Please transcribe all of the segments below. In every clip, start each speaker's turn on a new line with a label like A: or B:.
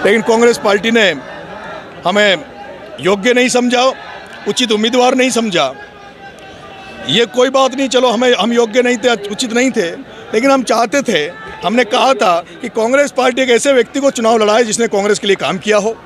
A: लेकिन कांग्रेस पार्टी ने हमें योग्य नहीं समझा, उचित उम्मीदवार नहीं समझा। ये कोई बात नहीं, चलो हम योग्य नहीं थे, उचित नहीं थे, लेकिन हम चाहते थे, हमने कहा था कि कांग्रेस पार्टी एक ऐसे व्यक्ति को चुनाव लड़ाए जिसने कांग्रेस के लिए काम किया हो।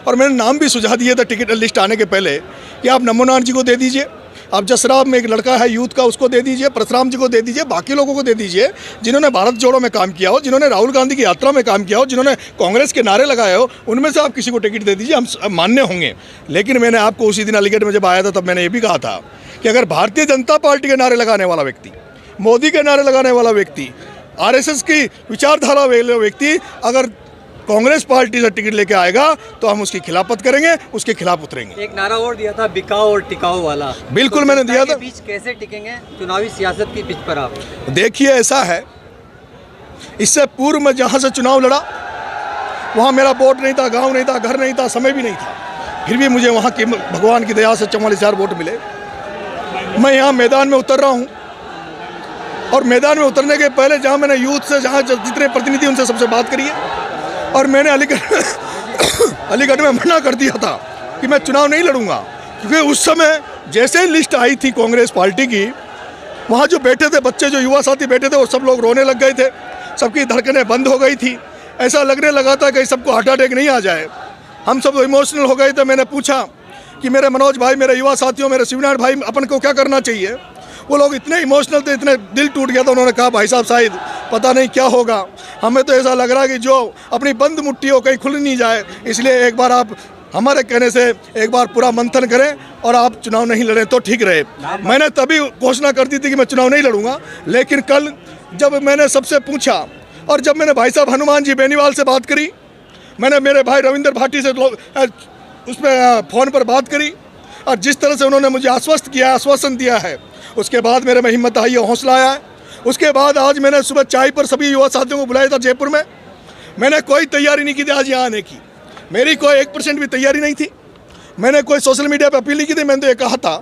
A: और मैंने नाम भी सुझा दिया था टिकट लिस्ट आने के पहले कि आप नमोनाथ जी को दे दीजिए, आप जसराव में एक लड़का है यूथ का उसको दे दीजिए, परशुराम जी को दे दीजिए, बाकी लोगों को दे दीजिए जिन्होंने भारत जोड़ो में काम किया हो, जिन्होंने राहुल गांधी की यात्रा में काम किया हो, जिन्होंने कांग्रेस के नारे लगाए हो, उनमें से आप किसी को टिकट दे दीजिए, हम मान्य होंगे। लेकिन मैंने आपको उसी दिन अलीगढ़ में जब आया था तब मैंने ये भी कहा था कि अगर भारतीय जनता पार्टी के नारे लगाने वाला व्यक्ति, मोदी के नारे लगाने वाला व्यक्ति, आरएसएस की विचारधारा वाला व्यक्ति अगर कांग्रेस पार्टी से टिकट लेके आएगा तो हम उसकी खिलाफत करेंगे, उसके खिलाफ उतरेंगे।
B: एक नारा और दिया था बिकाऊ और टिकाऊ वाला,
A: बिल्कुल
B: तो
A: मैंने दिया था।
B: बीच कैसे टिकेंगे चुनावी सियासत की पिच पर आप?
A: देखिए ऐसा है, इससे पूर्व मैं जहाँ से चुनाव लड़ा वहाँ मेरा वोट नहीं था, गांव नहीं था, घर नहीं था, समय भी नहीं था, फिर भी मुझे वहाँ की भगवान की दया से 44,000 वोट मिले। मैं यहाँ मैदान में उतर रहा हूँ और मैदान में उतरने के पहले जहाँ मैंने यूथ से, जहाँ जितने प्रतिनिधि उनसे सबसे बात करी है, और मैंने अलीगढ़ में मना कर दिया था कि मैं चुनाव नहीं लड़ूंगा, क्योंकि उस समय जैसे ही लिस्ट आई थी कांग्रेस पार्टी की, वहाँ जो बैठे थे बच्चे, जो युवा साथी बैठे थे, वो सब लोग रोने लग गए थे, सबकी धड़कनें बंद हो गई थी, ऐसा लगने लगा था कि सबको हार्ट अटैक नहीं आ जाए। हम सब इमोशनल हो गए थे। मैंने पूछा कि मेरे मनोज भाई, मेरे युवा साथियों, मेरे शिवनारायण भाई, अपन को क्या करना चाहिए? वो लोग इतने इमोशनल थे, इतने दिल टूट गया था। उन्होंने कहा भाई साहब शायद पता नहीं क्या होगा, हमें तो ऐसा लग रहा है कि जो अपनी बंद मुट्ठी हो कहीं खुल नहीं जाए, इसलिए एक बार आप हमारे कहने से एक बार पूरा मंथन करें और आप चुनाव नहीं लड़ें तो ठीक रहे। मैंने तभी घोषणा कर दी थी कि मैं चुनाव नहीं लड़ूंगा। लेकिन कल जब मैंने सबसे पूछा और जब मैंने भाई साहब हनुमान जी बेनीवाल से बात करी, मैंने मेरे भाई रविंद्र भाटी से उस पर फ़ोन पर बात करी, और जिस तरह से उन्होंने मुझे आश्वस्त किया, आश्वासन दिया है, उसके बाद मेरे में हिम्मत आई है, हौसला आया है। उसके बाद आज मैंने सुबह चाय पर सभी युवा साथियों को बुलाया था जयपुर में। मैंने कोई तैयारी नहीं की थी आज यहाँ आने की, मेरी कोई 1% भी तैयारी नहीं थी। मैंने कोई सोशल मीडिया पर अपील नहीं की थी। मैंने तो ये कहा था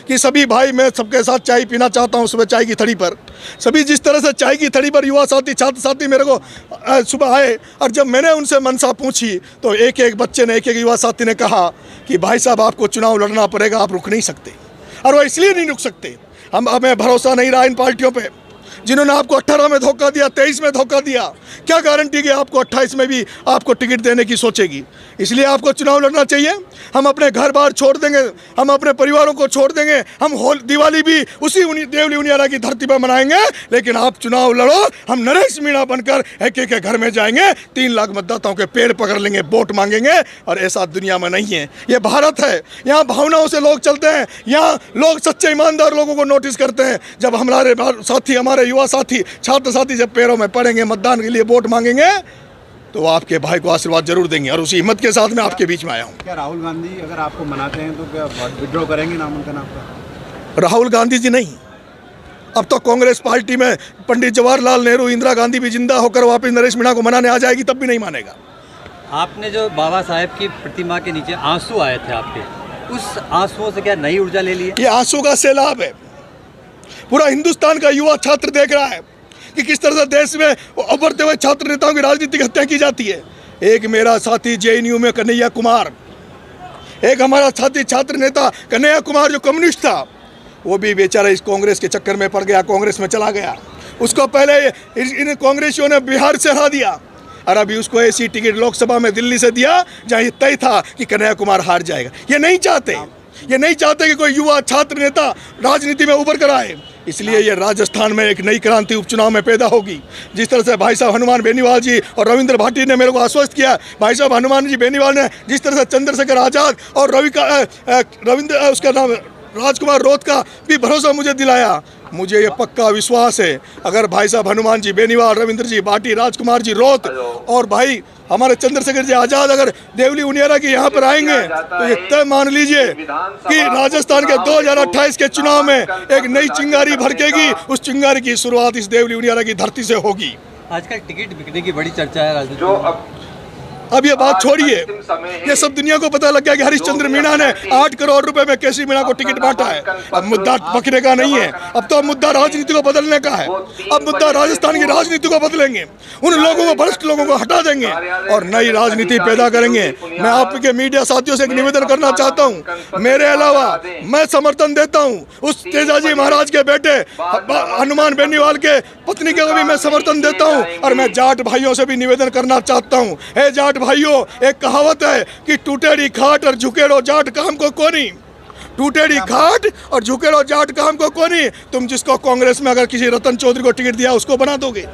A: कि सभी भाई, मैं सबके साथ चाय पीना चाहता हूँ सुबह चाय की थड़ी पर। सभी जिस तरह से चाय की थड़ी पर युवा साथी, छात्र साथी मेरे को सुबह आए, और जब मैंने उनसे मनसा पूछी तो एक एक बच्चे ने, एक एक युवा साथी ने कहा कि भाई साहब आपको चुनाव लड़ना पड़ेगा, आप रुक नहीं सकते। और वो इसलिए नहीं रुक सकते, हमें भरोसा नहीं रहा इन पार्टियों पे जिन्होंने आपको 18 में धोखा दिया, 23 में धोखा दिया। क्या गारंटी कि आपको 28 में भी आपको टिकट देने की सोचेगी? इसलिए आपको चुनाव लड़ना चाहिए। हम अपने घर बार छोड़ देंगे, हम अपने परिवारों को छोड़ देंगे, हम दिवाली भी उसी देवली उनियारा की धरती पर मनाएंगे, लेकिन आप चुनाव लड़ो। हम नरेश मीणा बनकर एक एक के घर में जाएंगे, 3 लाख मतदाताओं के पैर पकड़ लेंगे, वोट मांगेंगे। और ऐसा दुनिया में नहीं है, ये भारत है, यहाँ भावनाओं से लोग चलते हैं, यहाँ लोग सच्चे ईमानदार लोगों को नोटिस करते हैं। जब हमारे साथी, हमारे युवा साथी, छात्र साथी जब पैरों में पड़ेंगे, मतदान के लिए वोट मांगेंगे, तो आपके भाई को आशीर्वाद जरूर देंगे। और उसी हिम्मत के साथ मैं आपके बीच में आया हूँ।
C: क्या राहुल गांधी अगर आपको मनाते हैं तो क्या विड्रॉ करेंगे नामांकन आपका?
A: राहुल गांधी जी नहीं, अब तो कांग्रेस पार्टी में पंडित जवाहरलाल नेहरू, इंदिरा गांधी भी जिंदा होकर वापस नरेश मीणा को मनाने आ जाएगी, तब भी नहीं मानेगा।
B: आपने जो बाबा साहेब की प्रतिमा के नीचे आंसू आए थे आपके, उस आंसुओं से क्या नई ऊर्जा ले ली?
A: ये आंसू का सैलाब है। पूरा हिंदुस्तान का युवा छात्र देख रहा है कि किस तरह से देश में उभरते हुए छात्र नेताओं की राजनीतिक हत्या की जाती है। एक मेरा साथी जेएनयू में कन्हैया कुमार, एक हमारा साथी छात्र नेता कन्हैया कुमार जो कम्युनिस्ट था, वो भी बेचारा इस कांग्रेस के चक्कर में पड़ गया, कांग्रेस में चला गया। उसको पहले इन कांग्रेसियों ने बिहार से हरा दिया, और अभी उसको ऐसी टिकट लोकसभा में दिल्ली से दिया जहाँ ये तय था कि कन्हैया कुमार हार जाएगा। ये नहीं चाहते कि कोई युवा छात्र नेता राजनीति में उभर कर आए। इसलिए ये राजस्थान में एक नई क्रांति उपचुनाव में पैदा होगी। जिस तरह से भाई साहब हनुमान बेनीवाल जी और रविंद्र भाटी ने मेरे को आश्वस्त किया, भाई साहब हनुमान जी बेनीवाल ने जिस तरह से चंद्रशेखर आजाद और उसका नाम राजकुमार रोत का भी भरोसा मुझे दिलाया, मुझे ये पक्का विश्वास है अगर भाई साहब हनुमान जी बेनीवाल, रविंद्र जी भाटी, राजकुमार जी रोत और भाई हमारे चंद्रशेखर जी आजाद अगर देवली उनियारा के यहाँ पर आएंगे, तो ये तय मान लीजिए कि राजस्थान के 2028 के चुनाव में एक नई चिंगारी भड़केगी। उस चिंगारी की शुरुआत इस देवली उनियारा की धरती से होगी।
B: आजकल टिकट बिकने की बड़ी चर्चा है राजनीति में।
A: अब ये बात छोड़िए, ये सब दुनिया को पता लग गया कि हरिश्चंद्र मीणा ने 8 करोड़ रुपए में केसी मीणा को टिकट बांटा है। अब मुद्दा बकरे का नहीं है, अब तो मुद्दा राजनीति को बदलने का है। अब मुद्दा राजस्थान की राजनीति को बदलेंगे, उन लोगों को, भ्रष्ट लोगों को हटा देंगे और नई राजनीति पैदा करेंगे। मैं आपके मीडिया साथियों से एक निवेदन करना चाहता हूँ, मेरे अलावा मैं समर्थन देता हूँ उस तेजाजी महाराज के बेटे हनुमान बेनीवाल के पत्नी के भी मैं समर्थन देता हूँ। और मैं जाट भाइयों से भी निवेदन करना चाहता हूँ, हे जाट भाइयों, एक कहावत है कि टूटेड़ी खाट और झुकेड़ो जाट काम को कोनी। टूटेड़ी खाट और झुकेड़ो जाट काम को कोनी। तुम जिसको कांग्रेस में अगर किसी रतन चौधरी को टिकट दिया उसको बना दोगे,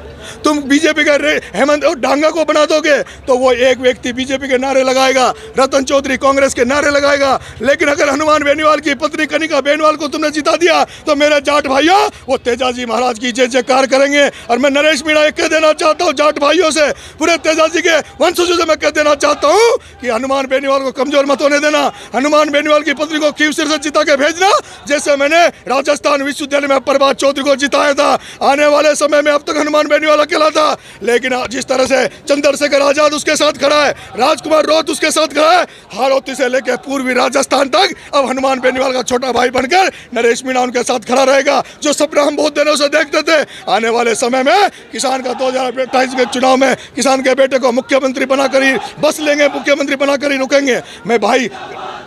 A: तुम बीजेपी के हेमंत और डांगा को बना दोगे तो वो एक व्यक्ति बीजेपी के नारे लगाएगा, रतन चौधरी कांग्रेस के नारे लगाएगा। लेकिन अगर हनुमान बेनीवाल की पत्नी कनिका बेनीवाल को तुमने जिता दिया तो मेरे जाट भाइयों, वो तेजाजी महाराज की जय जयकार करेंगे। और मैं नरेश मीणा एक कह देना चाहता हूँ जाट भाइयों से, पूरे तेजाजी के वंशजों से मैं कह देना चाहता हूँ कि हनुमान बेनीवाल को कमजोर मत होने देना। हनुमान बेनीवाल की पत्नी को खीवसर से जिता के भेजना, जैसे मैंने राजस्थान विश्वविद्यालय में प्रभात चौधरी को जिताया था। आने वाले समय में अब तक हनुमान बेनीवाल अकेला था, लेकिन जिस तरह से चंद्रशेखर आजाद उसके साथ खड़ा है, राजकुमार रोत उसके साथ खड़ा है, हाड़ौती से लेकर पूर्वी राजस्थान तक अब हनुमान बेनीवाल का छोटा भाई बनकर नरेश मीणा उनके साथ खड़ा रहेगा। जो सपना हम बहुत दिनों से देखते थे, आने वाले समय में किसान का 2028 के चुनाव में किसान के बेटे को मुख्यमंत्री बनाकर ही बस लेंगे, मुख्यमंत्री बनाकर ही रुकेंगे। मैं भाई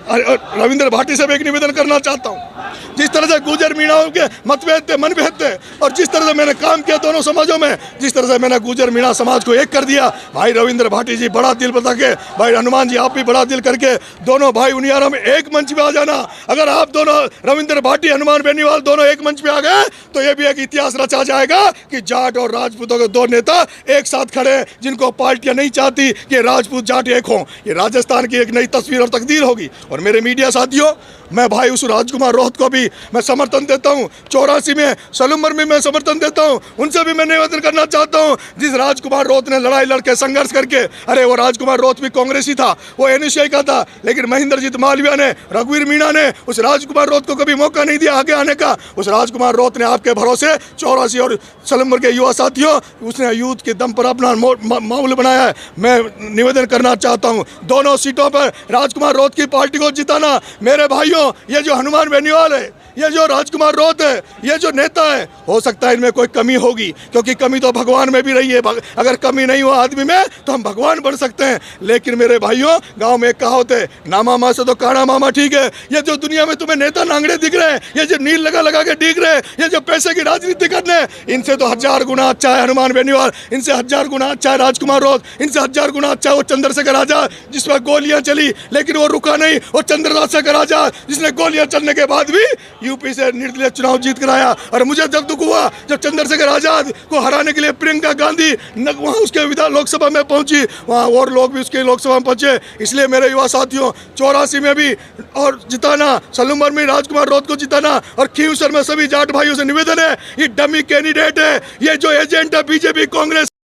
A: रविंद्र भाटी से भी एक निवेदन करना चाहता हूँ, जिस तरह से गुर्जर मीणाओं के मतभेद थे, मनभेद थे, और जिस तरह से मैंने काम किया दोनों समाजों में, जिस तरह से मैंने गुर्जर मीणा समाज को एक कर दिया, भाई रविंद्र भाटी जी बड़ा दिल बता के, भाई हनुमान जी आप भी बड़ा दिल करके दोनों भाई उनियारा में एक मंच पे आ जाना। अगर आप दोनों रविंद्र भाटी हनुमान बेनीवाल दोनों एक मंच पे आ गए तो ये भी एक इतिहास रचा जाएगा कि जाट और राजपूतों के दो नेता एक साथ खड़े, जिनको पार्टियां नहीं चाहती कि राजपूत जाट एक हों। ये राजस्थान की एक नई तस्वीर और तकदीर होगी। और मेरे मीडिया साथियों, मैं भाई उस राजकुमार रोहत को भी मैं समर्थन देता हूं, 84 में सलूमर में मैं समर्थन देता हूं, उनसे भी मैं निवेदन करना चाहता हूं। जिस राजकुमार रोहत ने लड़ाई लड़के संघर्ष करके, अरे वो राजकुमार रोहत भी कांग्रेसी था, वो एनएसआई का था, लेकिन महेंद्रजीत मालविया ने, रघुवीर मीणा ने उस राजकुमार रोहत को कभी मौका नहीं दिया आगे आने का। उस राजकुमार रोहत ने आपके भरोसे 84 और सलूमर के युवा साथियों, उसने यूथ के दम पर अपना माहौल बनाया है। मैं निवेदन करना चाहता हूँ दोनों सीटों पर राजकुमार रोहत की पार्टी को जिताना। मेरे भाइयों, ये जो हनुमान बेनीवाल है, ये जो राजकुमार रोहत है, ये जो नेता है, हो सकता है इनमें कोई कमी होगी, क्योंकि कमी तो भगवान में भी रही है। अगर कमी नहीं हो आदमी में तो हम भगवान बन सकते हैं। लेकिन मेरे भाइयों, गांव में एक कहावत है, ना मामा से तो काना मामा ठीक है। ये जो दुनिया में तुम्हें नेता नांगड़े दिख रहे हैं, ये जो नील लगा लगा के दिख रहे हैं, ये जो पैसे की राजनीति करने हैं, इनसे तो 1000 गुना अच्छा है हनुमान बेनीवाल, इनसे 1000 गुना अच्छा है राजकुमार रोहत, इनसे 1000 गुना अच्छा है वो चंद्रशेखर आजाद जिसमें गोलियां चली लेकिन वो रुका नहीं, और चंद्रशेखर आजाद जिसने गोलियां चलने के बाद भी यूपी से निर्दलीय चुनाव जीत कर आया। और मुझे जब दुख हुआ जब चंद्रशेखर आजाद को हराने के लिए प्रियंका गांधी वहाँ उसके विधान लोकसभा में पहुंची, वहाँ और लोग भी उसके लोकसभा में पहुंचे। इसलिए मेरे युवा साथियों, 84 में भी और जिताना, सलूमर में राजकुमार रोहत को जिताना, और खींवसर में सभी जाट भाइयों से निवेदन है, ये डमी कैंडिडेट है, ये जो एजेंट है बीजेपी कांग्रेस